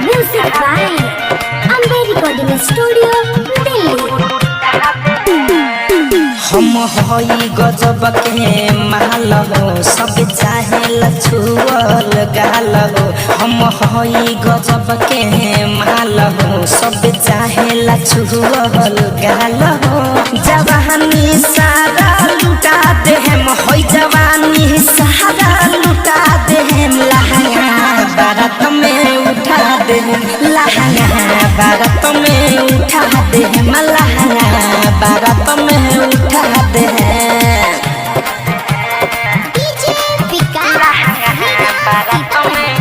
Music by Ambe recording studio Delhi. हम हई गजब के माल हो सब चाहे लछुअल गाल हो। हम हई गजब के माल हो सब चाहे लछुअल गाल हो। जवानी सारा लुटा दे हम हई जवानी सारा लुटा दे हम लहंगा बारात में उठा दे लहंगा बारात में उठा दे हम लहंगा बारात में उठा दे डीजे विकास बारात में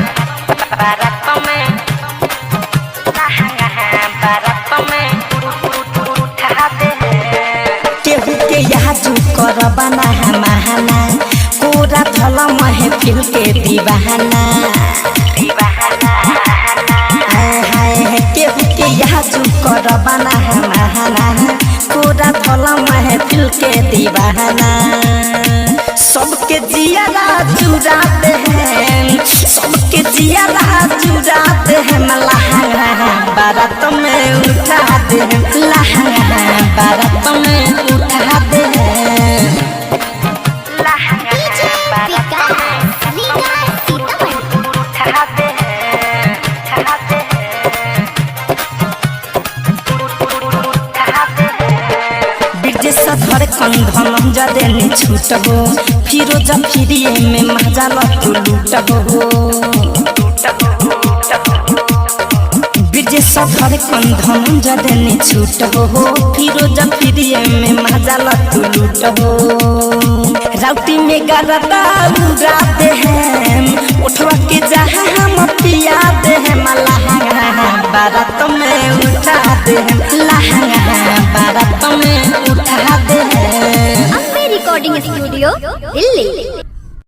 उठा दे। केहू के यहाँ तू कर बना महाना पूरा धल महफिल के दीवाना हाय हाय। केहू के यहाँ तू कर बना महाना पूरा धल महफिल के दीवाना। सबके जियारा चुराते हैं सबके जियारा चुराते हैं लहंगा बारात में उठा दे लहंगा बारात में उठा दे। डीजे विकास ब्रिजेश धर कंधन जदे ने छूट हो फिरोज फिरिए में मजा लू लूट हो। ब्रिजेश धर कंधन जदे ने छूट हो फिरोज फिरिए में मजा लू लूट हो। राउटी में गरदा उड़ाते हैं उठवा के जहाँ हम पिया दे हैं लहंगा बारात में उठा दे लहंगा बारात में उठा दे। Ambe recording studio Delhi.